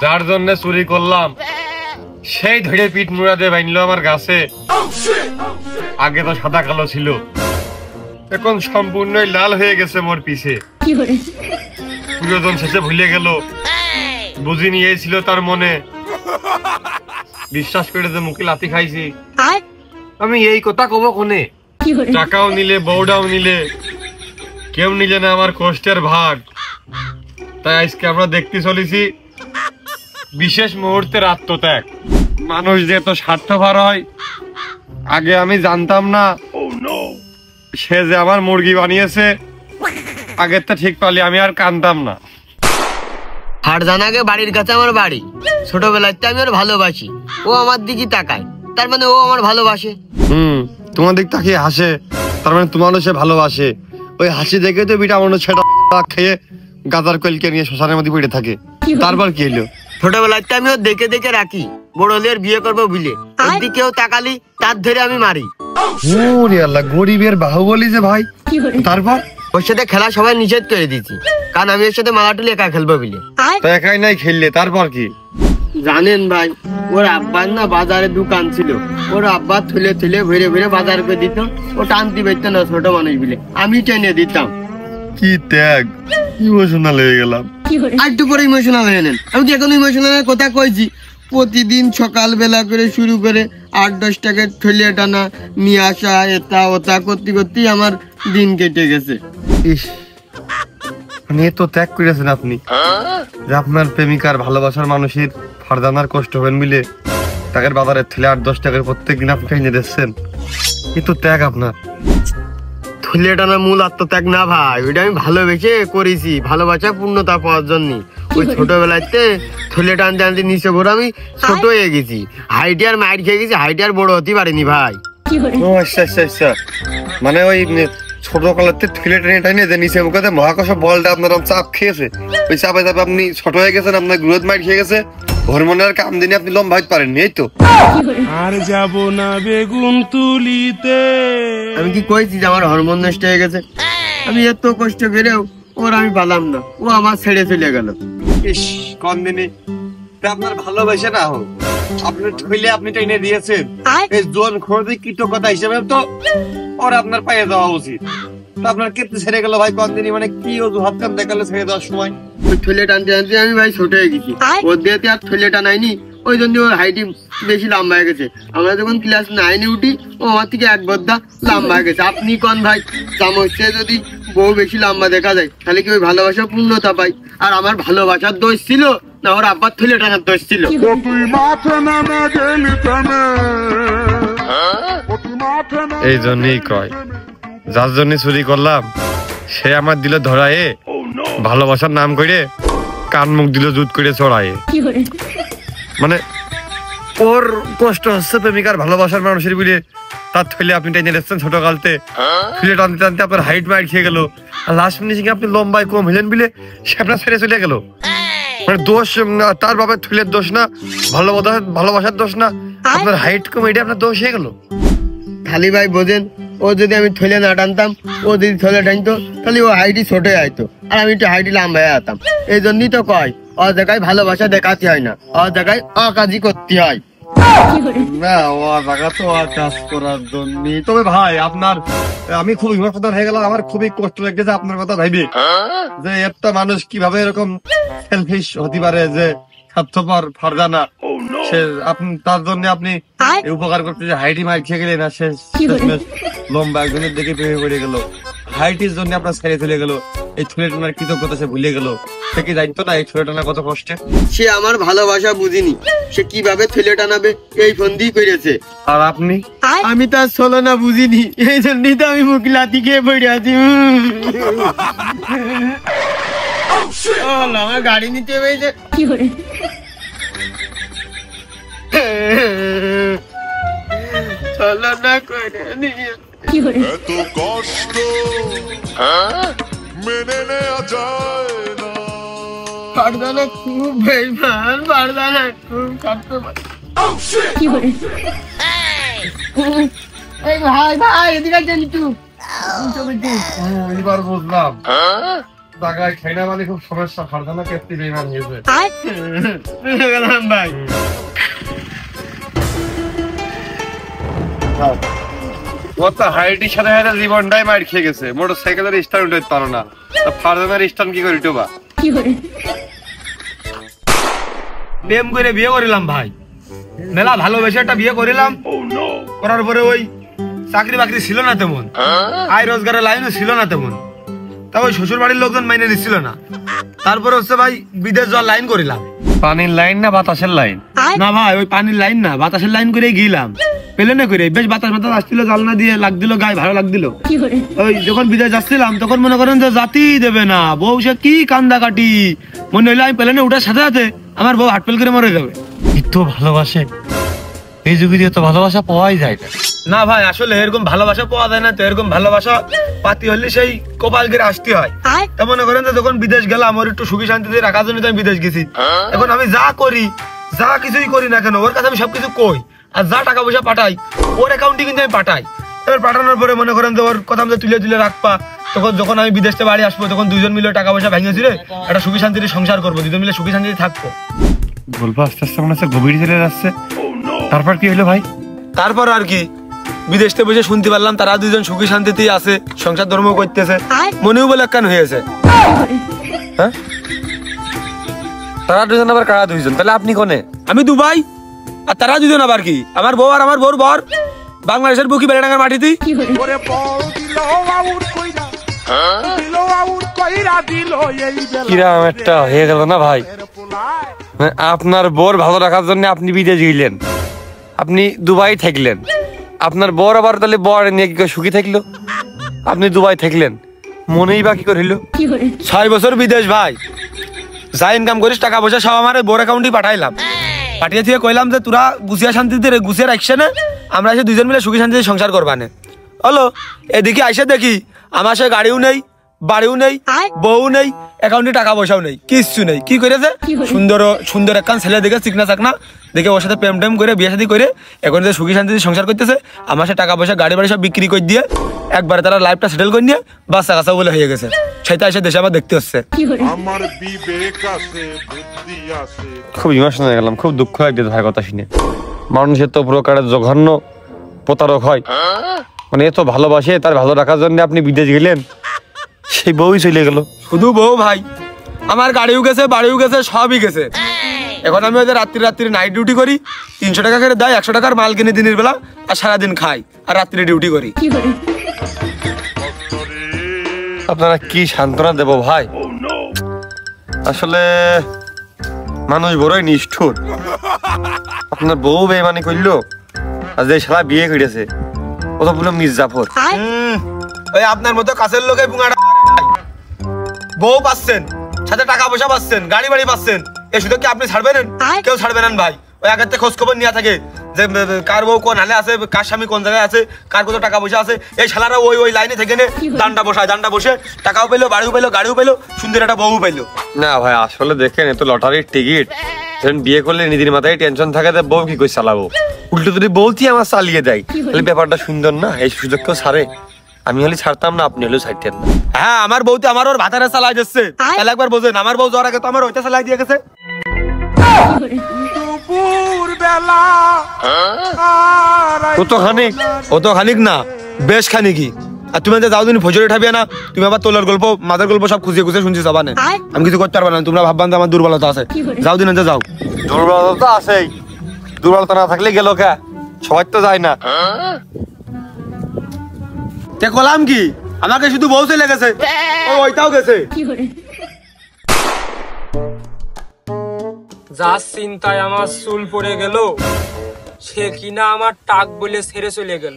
যার জন্য চুরি করলাম সেই ধরে পিঠ মুড়াতে বাইনলো আমার গাছে। আগে তো সাদা কালো ছিল, এখন সম্পূর্ণই লাল হয়ে গেছে মোর পিছে। প্রিয়জন শেষে ভুলে গেল, বুঝি নিয়েছিল তার মনে। বিশ্বাস করে যে মুখে লাথি খাইছি। আমি এই কথা কব কোনে? টাকাও নিলে, বউটাও নিলে, কেউ নিলে না আমার কষ্টের ভাগ। তাই আজকে আমরা দেখতে চলেছি বিশেষ মুহূর্তের আত্মত্যাগ। মানুষ যে এত স্বার্থপর হয় আগে আমি জানতাম না। সে যে আমার মুরগি বানিয়েছে আগের তো ঠিক পালি আমি আর কানতাম না। ফারজানাকে বাড়ির কাছে আমার বাড়ি, ছোটবেলায় আমি ওর ভালোবাসি। ও আমার দিকে তাকায়, তার মানে ও আমার ভালোবাসে। তোমার দিক তাকিয়ে হাসে, তার মানে তোমারও সে ভালোবাসে। ওই হাসি দেখে তো বিটা মানুষ ছেড়া খেয়ে গাজার কলকে নিয়ে শ্মশানের মধ্যে পড়ে থাকে। তারপর কি হলো? ছোটবেলায় আমি ওর দেখে দেখে রাখি, বড় হলে বিয়ে করবো বুঝলে। ওর দিকেও তাকালি তার ধরে আমি মারি। ওরে আল্লাহ, গরিবের বাহুবলী যে ভাই। তারপর ওর সাথে খেলা সবাই নিষেধ করে দিয়েছি, কারণ আমি ওর সাথে মালাটুলি একা খেলবো বলে। একাই নাই খেললে, তারপর কি জানেন ভাই, ওর আব্বার না বাজারে দোকান ছিল। ওর আব্বা থুলে থুলে ভরে ভরে বাজার করে দিত। ও টানতে পারতো না ছোট মানুষ বলে, আমি টেনে দিতাম। কি ত্যাগ! ইমোশনাল হয়ে গেলাম। একটু পরে ইমোশনাল হয়ে নেন। আমি কি এখন ইমোশনাল কথা কইছি? প্রতিদিন সকালবেলা করে শুরু করে 8-10 টাকার থলে টানা নিয়ে আসা, এটা ওটা করতে করতেই আমার দিন কেটে গেছে। ইস, মানে তো ত্যাগ করেছেন আপনি যে আপনার প্রেমিকার ভালোবাসার মানুষের ফারজানার কষ্ট হবেন মিলে তাকে বাজারের থলে 8-10 টাকার প্রত্যেক দিন আপনি কিনে দিচ্ছেন। কিন্তু ত্যাগ আপনার। থলে টানা মূল আত্মত্যাগ না ভাই, ওইটা আমি ভালোবেসে করেছি, ভালোবাসা পূর্ণতা পাওয়ার জন্য। ওই ছোটবেলাতে থলে টানতে টানতে নিচে বড় আমি ছোট হয়ে গেছি, হাইটে আর মাইট খেয়ে গেছি, হাইটে আর বড় হতে পারিনি ভাই। ও আচ্ছা আচ্ছা আচ্ছা, মানে ওই ছোট কালাতে থলে টেনে টেনে যে নিচে মুখে মহাকর্ষ বলটা আপনার চাপ খেয়েছে, ওই চাপে চাপে আপনি ছোট হয়ে গেছেন, আপনার গ্রোথ মাইট খেয়ে গেছে, হরমোনের কাম দিনে আপনি লম্বা হইতে পারেননি। এই তো আর যাব না বেগুন তুলিতে। আমি কি কইছি যে আমার হরমোন নষ্ট হয়ে গেছে? আমি এত কষ্ট করেও ওর আমি পালাম না, ও আমার ছেড়ে চলে গেল। ইস, কোন দিনই আপনার ভালোবাসে না হোক, আপনি ঠইলে আপনি টেনে দিয়েছেন। এই জোন খোঁজে কৃতজ্ঞতা হিসেবে তো ওর আপনার পায়ে দেওয়া উচিত। আপনার কেটে ছেড়ে গেল ভাই কোন দিনই, মানে কি অজুহাত কাম দেখালে ছেড়ে দেওয়ার সময়? থলে টানতে টানতে আমি ভাই ছোট হয়ে গেছি, ওর দিয়ে আর থলে টানাইনি, ওই জন্য ওর হাইটি বেশি লম্বা হয়ে গেছে। আমরা যখন ক্লাস 9-এ উঠি ও আমার থেকে এক বদ্দা লম্বা হয়ে গেছে। আপনি কোন ভাই, চামচে যদি বউ বেশি লম্বা দেখা যায় তাহলে কি ওই ভালোবাসা পূর্ণতা পাই? আর আমার ভালোবাসার দোষ ছিল না ওর আব্বার থলে টানার দোষ ছিল? এই জন্যই কয়, যার জন্য চুরি করলাম সে আমার দিল ধরায়ে, ভালোবাসার নাম করে কান মুখ দিল জুত করে চড়ায়ে। মানে ওর কষ্ট হচ্ছে প্রেমিকার ভালোবাসার মানুষের বিলে, তার থইলে আপনি টেনে দিচ্ছেন ছোট কালতে, থইলে টানতে টানতে আপনার হাইট মাইট খেয়ে গেল, আর লাস্ট ফিনিশিং আপনি লম্বায় কম হলেন বিলে সে আপনার ছেড়ে চলে গেল। মানে দোষ তার বাবার থইলের দোষ না, ভালোবাসার দোষ না, আপনার হাইট কম, এটা আপনার দোষ হয়ে গেল। খালি ভাই বোঝেন, ও যদি আমি থলে না টানতাম, ও যদি থলে টানতো তাহলে ও হাইটি ছোট হয়ে আইতো, আর আমি একটু হাইটি লম্বা হয়ে যেতাম। এই জন্যই তো কয় ও জায়গায় ভালোবাসা দেখাতে হয় না, ও জায়গায় অকাজই করতে হয়। না, ও জায়গা তো কাজ করার জন্য। তবে ভাই আপনার, আমি খুব ইমোশনাল হয়ে গেলাম, আমার খুবই কষ্ট লাগছে আপনার কথা ভাইবে, যে একটা মানুষ কিভাবে এরকম সেলফিশ হতে পারে, যে স্বার্থপর ফারজানা। সে আপনি তার জন্য আপনি উপকার করতে যে হাইটি মাইট খেয়ে গেলেন, না সে লম্বা একজনের দেখে প্রেমে পড়ে গেল, হাইটির জন্য আপনার ছেড়ে চলে গেল। এই থুলে টানার কৃতজ্ঞতা সে ভুলে গেল, সে কি জানতো না এই থুলে টানা কত কষ্টে? সে আমার ভালোবাসা বুঝিনি, সে কিভাবে থলে টানাবে এই ফন্দি করেছে। আর আপনি? আমি তার ছলনা বুঝিনি, এই জন্যই তো আমি মুখ লাথি খেয়ে পড়ে আছি। আমার গাড়ি নিতে হয়েছে। ছলনা করে নিয়ে এত কষ্ট মেনে নেওয়া যায় না। ফারজানা খুব বেঈমান, ফারজানা খুব স্বার্থপর। এই ভাই ভাই এদিকে আসেন একটু। এবার বুঝলাম টাকায় খাইনা মানে খুব সমস্যা, ফারজানা কেপটি বেইমান হয়েছে। ভাই ও তো হাইটির সাথে সাথে জীবনটাই মার খেয়ে গেছে, মোটর সাইকেলের স্টার্ট উঠাতে পারো না, ফারজানার স্টার্ট কি করি টোবা? প্রেম করে বিয়ে করিলাম ভাই, মেলা ভালোবেসে একটা বিয়ে করিলাম। করার পরে ওই চাকরি বাকরি ছিল না তেমন, আয় রোজগারের লাইনও ছিল না তেমন, তা ওই শ্বশুর বাড়ির লোকজন মাইনে দিচ্ছিল না। তারপরে হচ্ছে ভাই বিদেশ যাওয়ার লাইন করিলাম। পানির লাইন না বাতাসের লাইন? না ভাই ওই পানির লাইন না, বাতাসের লাইন করে গিয়েলাম। প্লেনে করে বেশ বাতাস বাতাস আসছিল, জানলা দিয়ে লাগ দিল, গায়ে ভালো লাগছিল। ওই যখন বিদেশ যাচ্ছিলাম তখন মনে করেন যে জাতি দেবে না, বউ সে কি কান্দা কাটি, মনে হইলো আমি প্লেনে উঠার সাথে সাথে আমার বউ হাটপেল করে মরে যাবে। এত ভালোবাসে, এই যুগে এত ভালোবাসা পাওয়াই যায় না। না ভাই আসলে এরকম ভালোবাসা পাওয়া যায় না তো, এরকম ভালোবাসা পাতি হলে সেই কপাল করে আসতে হয়। তা মনে করেন যে যখন বিদেশ গেলাম আমার একটু সুখী শান্তিতে রাখার জন্য আমি বিদেশ গেছি। এখন আমি যা করি, যা কিছুই করি না কেন, ওর কাছে আমি সবকিছু কই, আর যা টাকা পয়সা পাঠাই ওর অ্যাকাউন্টে কিন্তু আমি পাঠাই। এবার পাঠানোর পরে মনে করেন যে ওর কথা আমি তুলে তুলে রাখবা, তখন যখন আমি বিদেশ থেকে বাড়ি আসবো তখন দুইজন মিলে টাকা পয়সা ভেঙেছি রে, একটা সুখী শান্তিতে সংসার করবো, দুজন মিলে সুখী শান্তিতে থাকবো। বলবো আস্তে আস্তে মনে হচ্ছে গভীর চলে যাচ্ছে। তারপর কি হলো ভাই? তারপর আর কি, বিদেশ থেকে বসে শুনতে পারলাম তারা দুজন সুখী শান্তিতেই আছে, সংসার ধর্ম করতেছে, মনেও বলে একখান হয়েছে। হ্যাঁ, তারা দুজন আবার কারা দুইজন? তাহলে আপনি কোনে? আমি দুবাই, আর তারা দুজন আবার কি, আমার বউ আর আমার বউর বর বাংলাদেশের বুকি বেড়াডাঙ্গার মাটিতে। কিরাম একটা হয়ে গেল না ভাই, আপনার বোর ভালো রাখার জন্য আপনি বিদেশ গেলেন, আপনি দুবাই থাকলেন, আপনার বর আবার তাহলে বর নিয়ে কি সুখী থাকলো, আপনি দুবাই থাকলেন, মনেই বা কি করে হইলো? 6 বছর বিদেশ ভাই, যা ইনকাম করিস টাকা পয়সা সব আমার বোর অ্যাকাউন্টে পাঠাইলাম। পাঠিয়ে থেকে কইলাম যে তোরা গুছিয়া শান্তিতে গুছিয়ে রাখছে না, আমরা এসে দুজন মিলে সুখী শান্তিতে সংসার করবানে। হলো এদিকে আইসে দেখি আমার সে গাড়িও নেই, বাড়িও নেই, বউ নেই, অ্যাকাউন্টে টাকা পয়সাও নেই, কিচ্ছু নেই। কি করেছে, সুন্দর সুন্দর একখান ছেলে দেখে চিকনা চাকনা দেখে ওর সাথে প্রেম টেম করে বিয়ে শাদী করে এখন যে সুখী শান্তিতে সংসার করতেছে, আমার সে টাকা পয়সা গাড়ি বাড়ি সব বিক্রি করে দিয়ে একবারে তারা লাইফটা সেটেল করে নিয়ে বাচ্চা কাচ্চা বলে হয়ে গেছে। সেটা এসে দেশে আবার দেখতে হচ্ছে। আমার বিবেক আছে, বুদ্ধি আছে। খুব ইমোশনাল হয়ে গেলাম, খুব দুঃখ লাগছে ভাই কথা শুনে। মানুষের তো প্রকারের জঘন্য প্রতারক হয়, মানে এত ভালোবাসে, তার ভালো রাখার জন্য আপনি বিদেশ গেলেন, সেই বউই চলে গেল। শুধু বউ ভাই, আমার গাড়িও গেছে, বাড়িও গেছে, সবই গেছে। এখন আমি ওদের রাত্রি নাইট ডিউটি করি, 300 টাকা করে দেয়, 100 টাকার মাল কিনে দিনের বেলা, আর সারাদিন খাই আর রাত্রি ডিউটি করি। আপনারা কি সান্ত্বনা দেব ভাই, আসলে মানুষ বড়ই নিষ্ঠুর। আপনার বউ বেমানি করলো, আর যে শালা বিয়ে করেছে ও তো পুরো মির্জাফর। ওই আপনার মতো কাছের লোকে বুঙাটা বউ পাচ্ছেন, সাথে টাকা পয়সা পাচ্ছেন, গাড়ি বাড়ি পাচ্ছেন, এই সুযোগ কি আপনি ছাড়বেন? কেউ ছাড়বেন না ভাই। ওই আগের থেকে খোঁজ খবর নিয়ে থাকে যে কার বউ কোন হালে আছে, কার স্বামী কোন জায়গায় আছে, কার কত টাকা পয়সা আছে। এই শালারা ওই লাইনে থেকে নে দান্ডা বসায়, দান্ডা বসে টাকাও পেলো, বাড়িও পেলো, গাড়িও পেলো, সুন্দর একটা বউ পেলো। না ভাই আসলে দেখেন, এত লটারির টিকিট, যখন বিয়ে করলে নিজের মাথায় টেনশন থাকে যে বউ কি করে চালাবো, উল্টো যদি বলছি আমার চালিয়ে দেয়, তাহলে ব্যাপারটা সুন্দর না। এই সুযোগ কেউ ছাড়ে? আমি হলে ছাড়তাম না, আপনি হলেও ছাড়তেন না। হ্যাঁ, আমার বউতে আমার ওর ভাতারে চালাই যাচ্ছে, তাহলে একবার বোঝেন, আমার বউ যাওয়ার আগে তো আমার ওইটা চালাই দিয়ে গেছে। ও তো খানিক না, বেশ খানিকই। আর তুমি যাও দিন ভোজরে ঠাবিয়া না, তুমি আবার তোলার গল্প মাথার গল্প সব খুঁজে খুঁজে শুনছি যাবা না, আমি কিছু করতে পারবো না। তোমরা ভাববান আমার দুর্বলতা আছে, যাও দিন যাও। দুর্বলতা তো আছেই, দুর্বলতা না থাকলে গেল কা, সবাই তো যায় না। তে কলাম কি, আমাকে শুধু বউ চলে গেছে, ওইটাও গেছে। যার চিন্তায় আমার চুল পড়ে গেল, সে কিনা আমার টাক বলে ছেড়ে চলে গেল।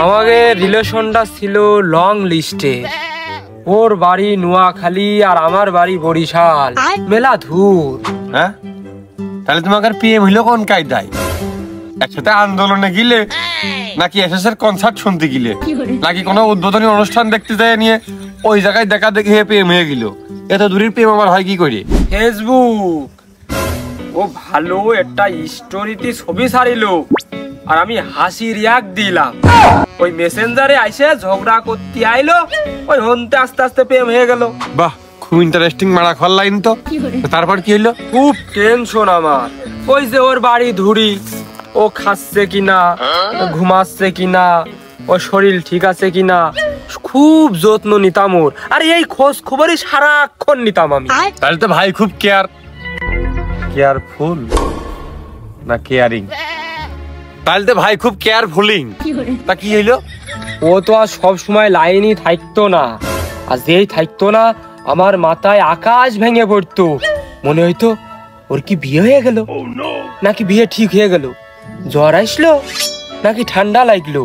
আমাদের রিলেশনটা ছিল লং লিস্টে, ওর বাড়ি নোয়াখালী আর আমার বাড়ি বরিশাল, মেলা ধূর। হ্যাঁ, তাহলে তোমাকে পিএম হইলো কোন কায়দায়? একসাথে আন্দোলনে গিলে, নাকি এসএসের কনসার্ট শুনতে গিলে, নাকি কোনো উদ্বোধনী অনুষ্ঠান দেখতে যায় নিয়ে ওই জায়গায় দেখা দেখে প্রেম হয়ে গেল? এত দূরের প্রেম আমার হয় কি করে? ফেসবুক ও ভালো একটা স্টোরিতে ছবি ছাড়িল, আর আমি হাসি রিয়াক্ট দিলাম। ওই মেসেঞ্জারে আইসে ঝগড়া করতে আইলো, ওই হন্তে আস্তে আস্তে প্রেম হয়ে গেল। বাহ, খুব ইন্টারেস্টিং মারা খাওয়ার লাইন তো। তারপর কি হলো? খুব টেনশন আমার, ওই যে ওর বাড়ি ধুরি, ও খাচ্ছে কিনা, ঘুমাচ্ছে কিনা, ওর শরীর ঠিক আছে কিনা, খুব যত্ন নিতাম ওর। আর এই খোঁজ খবরই সারাক্ষণ নিতাম আমি। তাহলে তো ভাই খুব কেয়ারফুল না কেয়ারিং? তাহলে তো ভাই খুব কেয়ারফুলিং। তা কি হইলো? ও তো আর সব সময় লাইনই থাকতো না, আর যেই থাকতো না আমার মাথায় আকাশ ভেঙে পড়তো। মনে হইতো ওর কি বিয়ে হয়ে গেল, নাকি বিয়ে ঠিক হয়ে গেল, জ্বর আসলো নাকি ঠান্ডা লাগলো,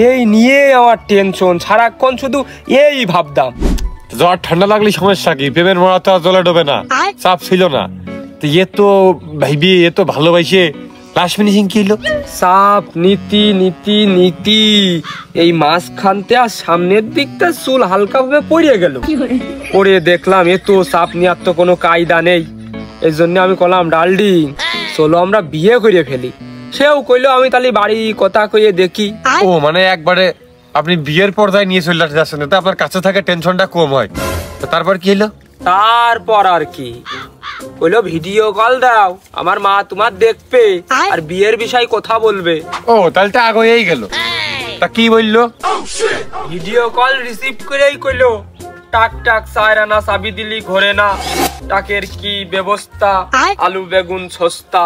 এই নিয়ে আমার টেনশন। সারাক্ষণ শুধু এই ভাবতাম। জ্বর ঠান্ডা লাগলে সমস্যা কি? প্রেমের মরা তো আর জলে ডোবে না, চাপ ছিল না। তো এ তো ভাইবি, এ তো ভালোবাসে, লাস্ট ফিনিশিং কি হলো? সাপ নীতি নীতি নীতি, এই মাঝখানতে আর সামনের দিকটা চুল হালকা ভাবে পড়ে গেল। পরে দেখলাম এ তো সাপ নেওয়ার তো কোনো কায়দা নেই। এই জন্য আমি কলাম, ডালডিং চলো আমরা বিয়ে করে ফেলি। সেও কইলো আমি তাহলে বাড়ি কথা কইয়ে দেখি। ও মানে একবারে আপনি বিয়ের পর্যায়ে নিয়ে চলে যাচ্ছেন, তো আপনার কাছে থাকে টেনশনটা কম হয়। তো তারপর কি হলো? তারপর আর কি, কইলো ভিডিও কল দাও, আমার মা তোমার দেখবে আর বিয়ের বিষয় কথা বলবে। ও তাহলে তো আগে এই গেল। তা কি বললো? ভিডিও কল রিসিভ করেই কইলো, টাক টাক সায়রানা চাবি দিলি ঘরে না, টাকের কি ব্যবস্থা, আলু বেগুন সস্তা।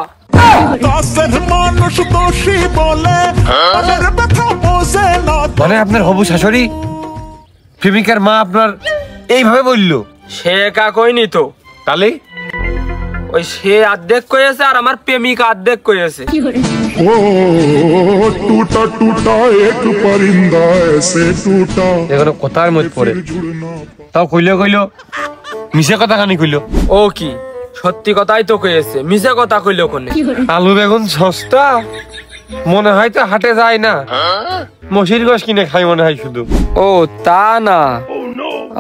মানে আপনার হবু শাশুড়ি প্রেমিকার মা আপনার এইভাবে বললো? সে একা কইনি তো, তাহলে ওই সে অর্ধেক কয়েছে আর আমার প্রেমিকা অর্ধেক কয়েছে। टूटा टूटा एक परिंदा ऐसे टूटा। এগুলো কথার মধ্যে পড়ে। তাও কইলো মিশে কথা খানি কইলো। ও কি সত্যি কথাই তো কয়েছে, মিছে কথা কইলো কোনে? আলু বেগুন সস্তা, মনে হয় তো হাটে যায় না, মসির গোশ কিনে খাই মনে হয় শুধু। ও তা না,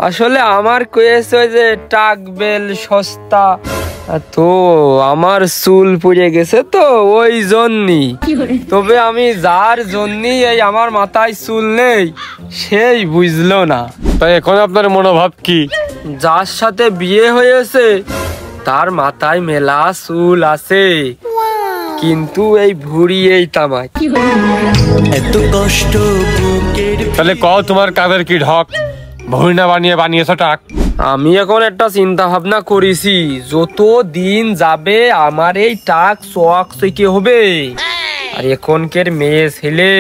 আসলে আমার কয়েছে যে টাক বেল সস্তা, তো আমার চুল পুড়ে গেছে তো ওই জন্যই। তবে আমি যার জন্যই এই আমার মাথায় চুল নেই সেই বুঝলো না। তাই এখন আপনার মনোভাব কি? যার সাথে বিয়ে হয়েছে তার মাথায় মেলা চুল আছে, কিন্তু এই ভুড়ি এই তামায়। তাহলে কও তোমার কাদের কি ঢক, ভুড়ি না বানিয়েছো টাক? আমি এখন একটা চিন্তা ভাবনা করেছি, যত দিন যাবে আমার এই টাক চক চকে হবে। আর এখনকার মেয়ে ছেলে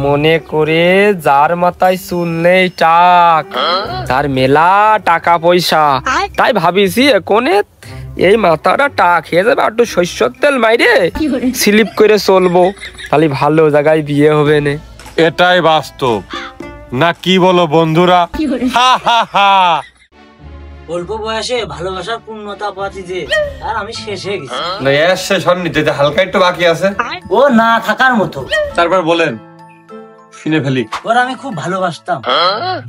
মনে করে যার মাথায় চুল নেই টাক, তার মেলা টাকা পয়সা। তাই ভাবিছি এখন এই মাথাটা টাক হয়ে যাবে, একটু সরষের তেল মাইরে স্লিপ করে চলবো, তাহলে ভালো জায়গায় বিয়ে হবে না। এটাই বাস্তব না কি বলো বন্ধুরা? হা হা হা। অল্প বয়সে ভালোবাসার পূর্ণতা পাচ্ছি যে, আর আমি শেষ হয়ে গেছি। না এর শেষ হয়নি, হালকা একটু বাকি আছে। ও না থাকার মতো। তারপর বলেন, শুনে ফেলি। ওর আমি খুব ভালোবাসতাম,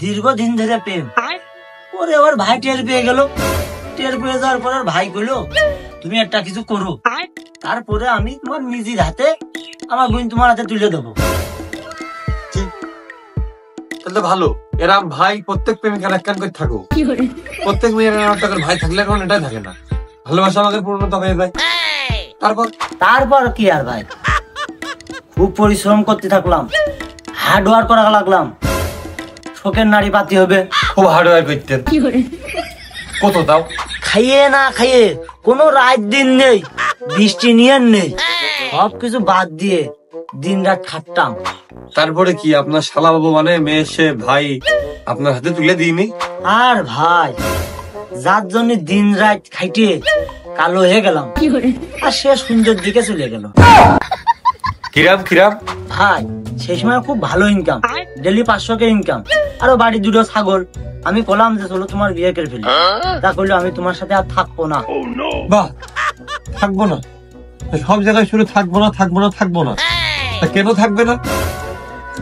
দীর্ঘদিন ধরে প্রেম। ওরে ওর ভাই টের পেয়ে গেল, টের পেয়ে যাওয়ার পর ভাই কইলো তুমি একটা কিছু করো, তারপরে আমি তোমার নিজের হাতে আমার বোন তোমার হাতে তুলে দেবো। তাহলে ভালো, এরম ভাই প্রত্যেক প্রেমিকার একখান করে থাকো। প্রত্যেক মেয়ের একটা করে ভাই থাকলে এখন এটাই থাকে না, ভালোবাসা আমাদের পূর্ণতা হয়ে যায়। তারপর কি আর ভাই, খুব পরিশ্রম করতে থাকলাম, হার্ড ওয়ার্ক করা লাগলাম, শোকের নারী পাতি হবে। খুব হার্ড ওয়ার্ক করতেন। কত দাও? খাইয়ে না খাইয়ে কোনো রাত দিন নেই, বৃষ্টি নিয়ে নেই, সবকিছু বাদ দিয়ে দিন রাত খাটতাম। তারপরে কি আপনার শালা বাবু মানে মেয়ে সে ভাই আপনার হাতে তুলে দিইনি? আর ভাই যার জন্য দিন রাত খাইটে কালো হয়ে গেলাম, আর সে সুন্দর দিকে চলে গেল। কিরাম কিরাম ভাই সেই সময় খুব ভালো ইনকাম, ডেলি 500 কে ইনকাম, আরো বাড়ি দুটো ছাগল। আমি বললাম যে চলো তোমার বিয়ে করে ফেলি। তা করলো আমি তোমার সাথে আর থাকবো না। বাহ, থাকবো না? সব জায়গায় শুধু থাকবো না থাকবো না থাকবো না, কেন থাকবে না?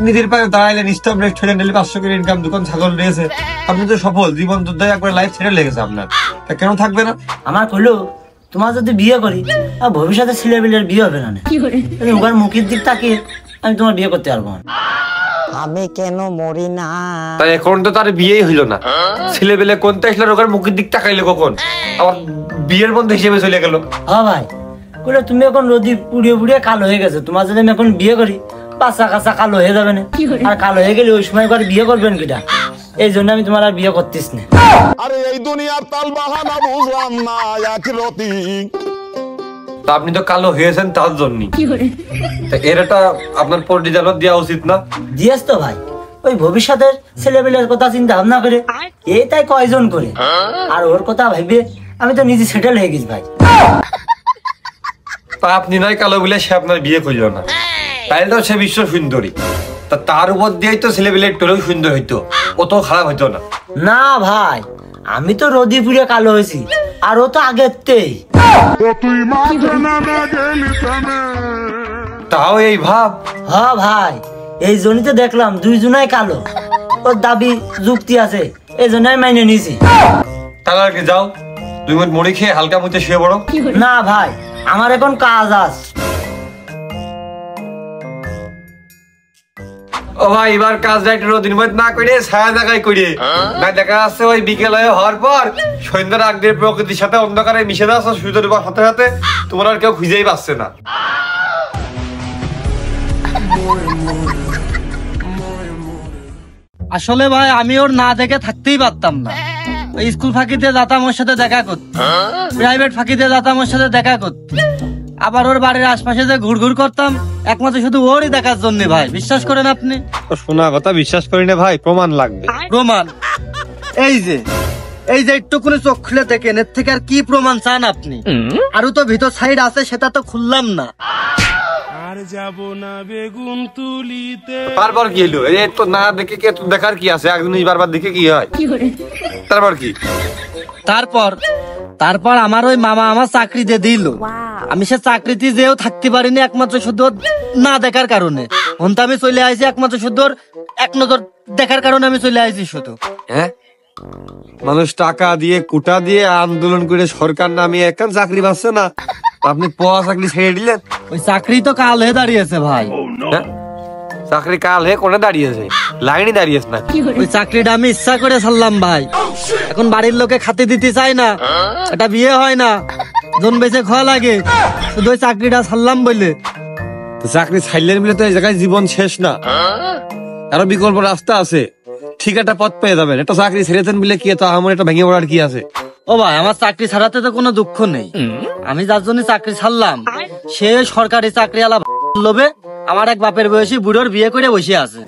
নিজের পায়ে দাঁড়াইলেন, স্টপ রেট ছেড়ে নিলে 500 করে ইনকাম, দোকান ছাগল রয়েছে, আপনি তো সফল, জীবন যোদ্ধায় একবার লাইফ ছেড়ে লেগেছে আপনার, তা কেন থাকবে না? আমার কইলো তোমার যদি বিয়ে করি আর ভবিষ্যতে ছেলে বিলের বিয়ে হবে না, ওর মুখের দিক তাকিয়ে আমি তোমার বিয়ে করতে পারবো না। আমি কেন মরি না? তাই এখন তো তার বিয়েই হইল না, ছেলেবেলে কোনটা আসলে ওখানে মুখের দিক তাকাইলে কখন আবার বিয়ের বন্ধু হিসেবে চলে গেল। হ্যাঁ ভাই, বলে তুমি এখন রোদি পুড়িয়ে পুড়িয়ে কালো হয়ে গেছে, তোমার যদি আমি এখন বিয়ে করি বাচ্চা কাচ্চা কালো হয়ে যাবে না, আর কালো হয়ে গেলে ওই সময় করে বিয়ে করবেন কিটা, এই জন্য আমি তোমার আর বিয়ে করতেছ না। আরে এই দুনিয়ার তাল বাহানা বুঝলাম না একরতি। তা আপনি তো কালো হয়েছেন তার জন্য, এর একটা আপনার পরিচালনা দেওয়া উচিত না? দিয়েছ তো ভাই, ওই ভবিষ্যতের ছেলেবেলের কথা চিন্তা ভাবনা করে এই তাই কয়জন করে, আর ওর কথা ভাইবে আমি তো নিজে সেটেল হয়ে গেছি ভাই। তা আপনি নয় কালো বলে সে আপনার বিয়ে করল না, তাইলে তো সে বিশ্ব সুন্দরী, তা তার উপর দিয়েই তো ছেলেবেলে একটুও সুন্দর হইতো, অত খারাপ হইতো না। না ভাই, আমি তো রোদি পুড়ে কালো হয়েছি, আর ও তো আগেরতেই। তাও এই ভাব? হ্যাঁ ভাই, এই জন্যই তো দেখলাম দুইজনাই কালো, ওর দাবি যুক্তি আছে, এই জন্য আমি মাইনে নিয়েছি। তাহলে আর কি, যাও 2 মিনিট মুড়ি খেয়ে হালকা মুখে শুয়ে পড়ো। না ভাই, আমার এখন কাজ আছে। ও ভাই, এবার কাজটা একটু রোদিন মধ্যে না করে ছায়া জায়গায় করে না, দেখা যাচ্ছে ওই বিকেল হওয়ার পর সন্ধ্যার আগ দিয়ে প্রকৃতির সাথে অন্ধকারে মিশে যাচ্ছে, সূর্য ডোবার সাথে সাথে তোমার আর কেউ খুঁজেই পাচ্ছে না। আসলে ভাই আমি ওর না দেখে থাকতেই পারতাম না, ওই স্কুল ফাঁকিতে যেতাম ওর সাথে দেখা করতে, প্রাইভেট ফাঁকিতে যেতাম ওর সাথে দেখা করতে, আবার ওর বাড়ির আশপাশে যে ঘুরঘুর করতাম একমাত্র শুধু ওরই দেখার জন্য। ভাই বিশ্বাস করেন আপনি? শোনা কথা বিশ্বাস করি না ভাই, প্রমাণ লাগবে। প্রমাণ? এই যে একটুকুনি চোখ খুলে দেখেন, এর থেকে আর কি প্রমাণ চান আপনি? আরো তো ভিতর সাইড আছে, সেটা তো খুললাম না। আর যাব না বেগুন তুলিতে। বারবার কি হলো? এই তো না দেখে কি দেখার কি আছে? একদিন বারবার দেখে কি হয়? তারপর কি? তারপর আমার ওই মামা আমার চাকরি দিয়ে দিল, আমি সে চাকরিতে যেও থাকতে পারিনি একমাত্র শুধু না দেখার কারণে। হন্তা আমি চলে আসি একমাত্র শুধু এক নজর দেখার কারণে আমি চলে আসি শুধু। হ্যাঁ, মানুষ টাকা দিয়ে কুটা দিয়ে আন্দোলন করে সরকার নামিয়ে একখান চাকরি পাচ্ছে না, আপনি পড়া চাকরি ছেড়ে দিলেন। ওই চাকরি তো কাল হয়ে দাঁড়িয়েছে ভাই। হ্যাঁ, চাকরি কাল হয়ে কোনে দাঁড়িয়েছে? লাইনে দাঁড়িয়েছে না? ওই চাকরিটা আমি ইচ্ছা করে ছাড়লাম ভাই, এখন বাড়ির লোকে খাতে দিতে চাই না, এটা বিয়ে হয় না, জন বেঁচে খাওয়া লাগে, শুধু ওই চাকরিটা ছাড়লাম বলে। চাকরি ছাড়লেন বলে তো এই জায়গায় জীবন শেষ না, আরো বিকল্প রাস্তা আছে, ঠিক একটা পথ পেয়ে যাবেন। একটা চাকরি ছেড়েছেন বলে কি তো আমার একটা ভেঙে পড়ার কি আছে? ও ভাই, আমার চাকরি ছাড়াতে তো কোনো দুঃখ নেই, আমি যার জন্য চাকরি ছাড়লাম সে সরকারি চাকরি আলা লোভে আমার এক বাপের বয়সী বুড়োর বিয়ে করে বসে আছে।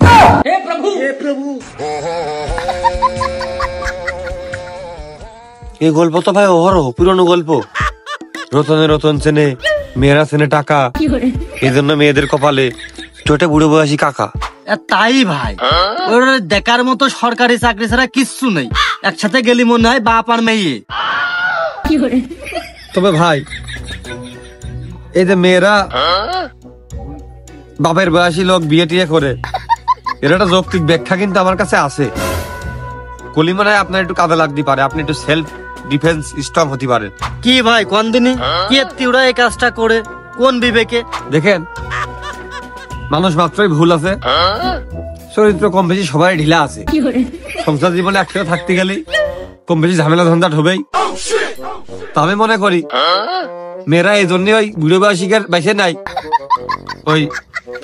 এই গল্প তো ভাই অহরহ পুরনো গল্প। রতন চেনে, মেয়েরা চেনে টাকা, এই জন্য মেয়েদের কপালে ছোটে বুড়ো বয়সী কাকা। তাই ভাই, ওর দেখার মতো সরকারি চাকরি ছাড়া কিচ্ছু নেই, একসাথে গেলি মনে হয় বাপ আর মেয়ে। তবে ভাই, এই যে মেয়েরা বাপের বয়সী লোক বিয়ে টিয়ে করে, এর একটা যৌক্তিক ব্যাখ্যা কিন্তু আমার কাছে আছে। কলি মনে হয় আপনার একটু কাজে লাগতে পারে, আপনি একটু সেলফ ডিফেন্স স্ট্রং হতে পারেন। কি ভাই কোন দিনই কি তিউরা এই কাজটা করে, কোন বিবেকে? দেখেন, মানুষ মাত্রই ভুল আছে, চরিত্র কম বেশি সবাই ঢিলা আছে, সংসার জীবনে একসাথে থাকতে গেলে কম বেশি ঝামেলা ঝঞ্ঝাট হবেই। তা আমি মনে করি মেয়েরা এই জন্য ওই বুড়ো বয়সীকে বেছে নাই, ওই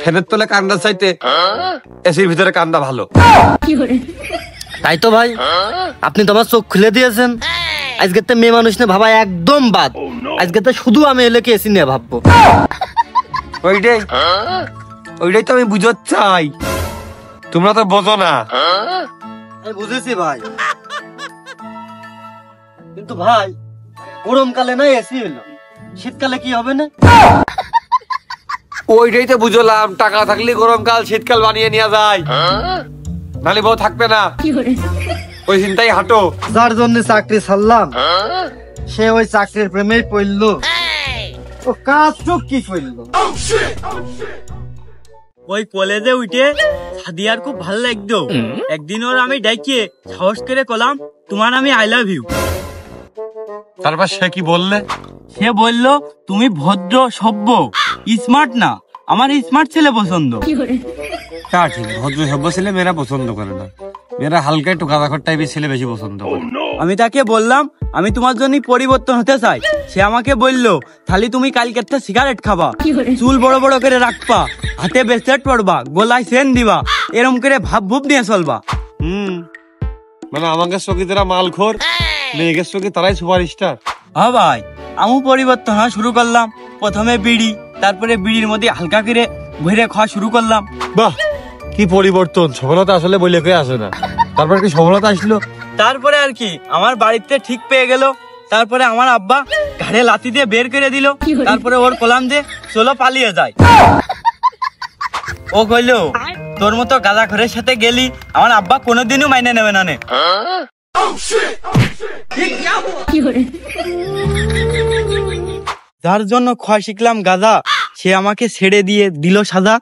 ফ্যানের তলে কান্দার চাইতে এসির ভিতরে কান্দা ভালো। তাই তো ভাই, আপনি তোমার চোখ খুলে দিয়েছেন। আজকে তো মেয়ে মানুষ নিয়ে ভাবা একদম বাদ, আজকে তো শুধু আমি এলাকে এসি নিয়ে ভাববো। ওইটাই তো আমি বুঝতে চাই, তোমরা তো বোঝো না। আমি বুঝেছি ভাই, কিন্তু ভাই গরমকালে না এসি হলো, শীতকালে কি হবে না? ওইটাই তো বুঝলাম, টাকা থাকলে গরমকাল শীতকাল বানিয়ে নেওয়া যায়, নালে বউ থাকবে না, ওই চিন্তাই হাঁটো। যার জন্য চাকরি ছাড়লাম সে ওই চাকরির প্রেমেই পড়লো, ও কাজ চোখ কি করলো। ওই কলেজে উঠে সাদিয়ার খুব ভালো লাগতো, একদিন ওর আমি ডাকিয়ে সাহস করে কলাম তোমার আমি আই লাভ ইউ। তারপর সে কি বললে? সে বলল তুমি ভদ্র সভ্য স্মার্ট না, আমার স্মার্ট ছেলে পছন্দ। তা ঠিক, ভদ্র সভ্য ছেলে মেয়েরা পছন্দ করে না, মেয়েরা হালকা একটু গাঁদাখর টাইপের ছেলে বেশি পছন্দ করে। আমি তাকে বললাম আমি তোমার জন্য পরিবর্তন হতে চাই। সে আমাকে বললো তাহলে তুমি কালকে একটা সিগারেট খাবা, চুল বড় বড় করে রাখবা, হাতে ব্রেসলেট পরবা, গলায় চেন দিবা, এরম করে ভাব ভুব নিয়ে চলবা। মানে আমাকে চোখে তারা মালখোর, মেয়েকে চোখে তারাই সুপারস্টার। হ্যাঁ ভাই, আমি পরিবর্তন হওয়া শুরু করলাম। প্রথমে বিড়ি, তারপরে বিড়ির মধ্যে হালকা করে ভরে খাওয়া শুরু করলাম। বাহ, কি পরিবর্তন! সফলতা আসলে বলে কে আসে না, তারপর কি সফলতা আসলো? তারপরে আর কি, আমার বাড়িতে ঠিক পেয়ে গেল। তারপরে আমার আব্বা ঘাড়ে লাথি দিয়ে বের করে দিল। তারপরে ওর কলাম যে চলো পালিয়ে যায়। ও কইলো তোর মতো গাঁজা ঘরের সাথে গেলি আমার আব্বা কোনোদিনও মাইনে নেবে না নে। যার জন্য খোয়া শিখলাম গাঁজা, সে আমাকে ছেড়ে দিয়ে দিল সাজা।